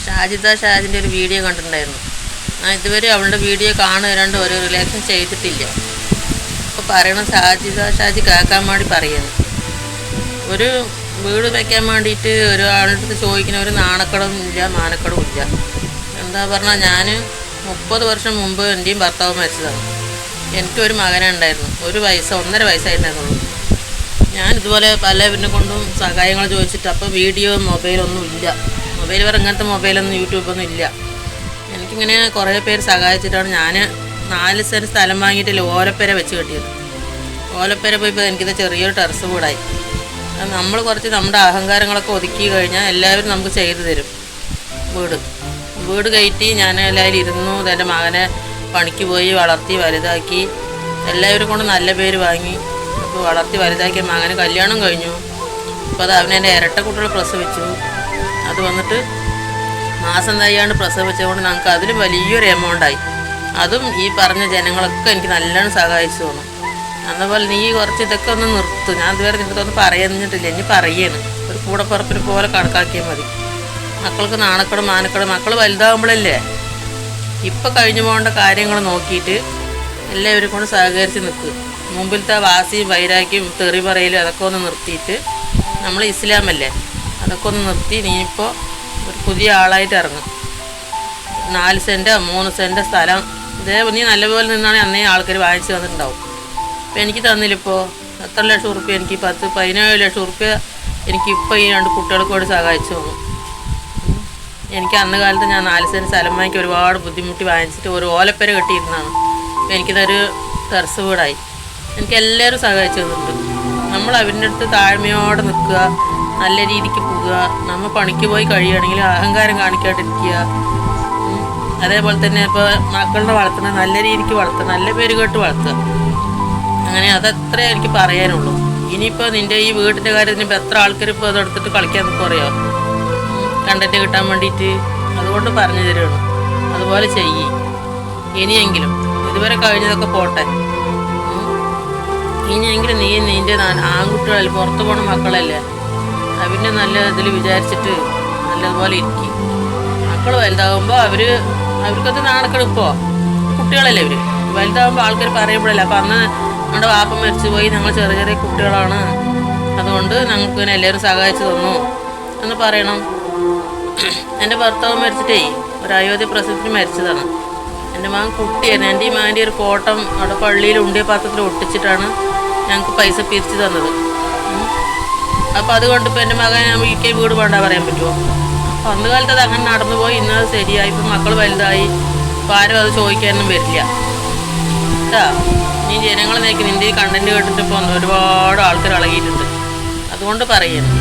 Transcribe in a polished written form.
ഷാജിൻ്റെ ഒരു വീഡിയോ കണ്ടിട്ടുണ്ടായിരുന്നു. ഞാൻ ഇതുവരെ അവളുടെ വീഡിയോ കാണുകയാണ്ട് ഒരു റിലേഷൻ ചെയ്തിട്ടില്ല. അപ്പോൾ പറയണം ഷാജി കേൾക്കാൻ വേണ്ടി പറയുന്നു. ഒരു വീട് വയ്ക്കാൻ വേണ്ടിയിട്ട് ഒരാളുടെ അടുത്ത് ചോദിക്കുന്ന ഒരു നാണക്കടവും ഇല്ല, മാനക്കടവും ഇല്ല. എന്താ പറഞ്ഞാൽ ഞാൻ 30 വർഷം മുമ്പ് എൻ്റെയും ഭർത്താവ് മരിച്ചതാണ്. എനിക്കൊരു മകനെ ഉണ്ടായിരുന്നു. 1.5 വയസ്സായിട്ടുണ്ടായിരുന്നുള്ളൂ. ഞാൻ ഇതുപോലെ പലവരിനെ കൊണ്ടും സഹായങ്ങൾ ചോദിച്ചിട്ട് അപ്പോൾ വീഡിയോ മൊബൈലൊന്നും ഇല്ല. മൊബൈൽ വേറെ ഇങ്ങനത്തെ മൊബൈലൊന്നും യൂട്യൂബൊന്നും ഇല്ല. എനിക്കിങ്ങനെ കുറേ പേര് സഹായിച്ചിട്ടാണ് ഞാൻ 4 സെൻറ്റ് സ്ഥലം വാങ്ങിയിട്ടില്ല, ഓലപ്പേര വെച്ച് കെട്ടിയത്. ഓലപ്പേര പോയിപ്പോൾ എനിക്കിത് ചെറിയൊരു ടെറസ് വീടായി. നമ്മൾ കുറച്ച് നമ്മുടെ അഹങ്കാരങ്ങളൊക്കെ ഒതുക്കി കഴിഞ്ഞാൽ എല്ലാവരും നമുക്ക് ചെയ്തു തരും. വീട് കയറ്റി ഞാൻ എല്ലാവരും ഇരുന്നു. എൻ്റെ മകനെ പണിക്ക് പോയി വളർത്തി വലുതാക്കി എല്ലാവരും കൊണ്ട് നല്ല പേര് വാങ്ങി. അപ്പോൾ വളർത്തി വലുതാക്കിയ മകന് കല്യാണം കഴിഞ്ഞു. അപ്പോൾ അത് അവനെൻ്റെ ഇരട്ട കുട്ടികൾ പ്രസവിച്ചു. അത് വന്നിട്ട് മാസം തയ്യാണ്ട് പ്രസവിച്ചതുകൊണ്ട് ഞങ്ങൾക്ക് അതിലും വലിയൊരു എമൗണ്ടായി. അതും ഈ പറഞ്ഞ ജനങ്ങളൊക്കെ എനിക്ക് നല്ലോണം സഹായിച്ചു തോന്നും. അതുപോലെ നീ കുറച്ച് ഇതൊക്കെ ഒന്ന് നിർത്തും. ഞാൻ ഇതുവരെ നിനക്കൊന്നും പറയുന്നിട്ടില്ല, ഇനി പറയാണ്. ഒരു കൂടപ്പുറപ്പിനെ പോലെ കണക്കാക്കിയാൽ മതി. മക്കൾക്ക് നാണക്കടും മാനക്കടും മക്കൾ വലുതാകുമ്പോഴല്ലേ. ഇപ്പം കഴിഞ്ഞു പോകേണ്ട കാര്യങ്ങൾ നോക്കിയിട്ട് എല്ലാവരും കൊണ്ട് സഹകരിച്ച് നിൽക്കുക. മുമ്പിലത്തെ വാസിയും വൈരാഗ്യവും തെറി പറയലും അതൊക്കെ ഒന്ന് നിർത്തിയിട്ട്, നമ്മൾ ഇസ്ലാമല്ലേ, അതൊക്കെ ഒന്ന് നിർത്തി നീയിപ്പോൾ ഒരു പുതിയ ആളായിട്ട് ഇറങ്ങും. 4 സെൻറ്റോ 3 സെൻറ്റോ സ്ഥലം ഇതേ നീ നല്ലപോലെ നിന്നാണെങ്കിൽ അന്നേ ആൾക്കാർ വാങ്ങിച്ച് തന്നിട്ടുണ്ടാവും. അപ്പോൾ എനിക്ക് തന്നില്ലിപ്പോൾ എത്ര ലക്ഷം ഉറുപ്പ്യ, എനിക്ക് 17 ലക്ഷം ഉറുപ്പ്യ എനിക്കിപ്പോൾ ഈ 2 കുട്ടികൾക്ക് കൂടി സഹായിച്ചു തോന്നും. എനിക്ക് അന്ന് കാലത്ത് ഞാൻ 4 സെൻറ്റ് സ്ഥലം വാങ്ങിക്ക് ഒരുപാട് ബുദ്ധിമുട്ടി വാങ്ങിച്ചിട്ട് ഒരു ഓലപ്പേര കെട്ടിയിരുന്നതാണ്. അപ്പോൾ എനിക്കിതൊരു ടെറസ് വീടായി. എനിക്ക് എല്ലാവരും സഹായിച്ചു തന്നിട്ടുണ്ട്. നമ്മൾ അവരുടെ അടുത്ത് താഴ്മയോടെ നിൽക്കുക, നല്ല രീതിക്ക് പോകുക. നമ്മൾ പണിക്ക് പോയി കഴിയുകയാണെങ്കിൽ അഹങ്കാരം കാണിക്കാണ്ടിരിക്കുക. അതേപോലെ തന്നെ ഇപ്പോൾ മക്കളുടെ വളർത്തുന്ന നല്ല രീതിക്ക് വളർത്തുക, നല്ല പേര് കേട്ട് വളർത്തുക. അങ്ങനെ അതത്രേ എനിക്ക് പറയാനുള്ളൂ. ഇനിയിപ്പോൾ നിൻ്റെ ഈ വീടിൻ്റെ കാര്യത്തിന് ഇപ്പോൾ എത്ര ആൾക്കാർ ഇപ്പോൾ അതെടുത്തിട്ട് കളിക്കാൻ നിൽക്കുമറിയോ, കണ്ടൻറ്റ് കിട്ടാൻ വേണ്ടിയിട്ട്. അതുകൊണ്ട് പറഞ്ഞു തരുകയാണ്, അതുപോലെ ചെയ്യ്. ഇനിയെങ്കിലും ഇതുവരെ കഴിഞ്ഞതൊക്കെ പോട്ടെ. ഇനിയെങ്കിലും നീ നിൻ്റെ ആൺകുട്ടികളല്ലേ, പുറത്ത് പോണ മക്കളല്ലേ, അവരുടെ നല്ല ഇതിൽ വിചാരിച്ചിട്ട് നല്ലതുപോലെ ഇരിക്കും. മക്കൾ വലുതാകുമ്പോൾ അവർക്കത് നാണക്കെടുപ്പോൾ കുട്ടികളല്ലേ അവർ വലുതാകുമ്പോൾ ആൾക്കാർ പറയുമ്പോഴല്ലേ. അപ്പം അന്ന് നമ്മുടെ വാപ്പ മരിച്ചു പോയി, ഞങ്ങൾ ചെറിയ കുട്ടികളാണ്, അതുകൊണ്ട് ഞങ്ങൾക്ക് ഇങ്ങനെ എല്ലാവരും സഹായിച്ചു തന്നു എന്ന് പറയണം. എൻ്റെ ഭർത്താവ് മരിച്ചിട്ടേ ഒരു അയോധ്യ പ്രസവത്തിന് മരിച്ചതാണ്. എൻ്റെ മകൻ കുട്ടിയായിരുന്നു. എൻ്റെ ഈ മകൻ്റെ ഒരു ഫോട്ടം അവിടെ പള്ളിയിൽ ഉണ്ടിയ പാത്രത്തിൽ ഒട്ടിച്ചിട്ടാണ് ഞങ്ങൾക്ക് പൈസ പിരിച്ചു തന്നത്. അപ്പോൾ അതുകൊണ്ട് ഇപ്പോൾ എൻ്റെ മകൻ വീട്ടിൽ വീട് വേണ്ട പറയാൻ പറ്റുമോ? അപ്പോൾ അന്ന് കാലത്ത് അത് അങ്ങനെ നടന്നു പോയി. ഇന്നത് ശരിയായി. ഇപ്പം മക്കൾ വലുതായി. ഇപ്പോൾ ആരും അത് ചോദിക്കാനൊന്നും വരില്ല കേട്ടോ. നീ ജനങ്ങളെ നോക്കി നിൻ്റെ ഈ കണ്ടൻറ്റ് കേട്ടിട്ട് ഇപ്പോൾ ഒരുപാട് ആൾക്കാർ ഇളകിയിട്ടുണ്ട്. അതുകൊണ്ട് പറയുന്നു.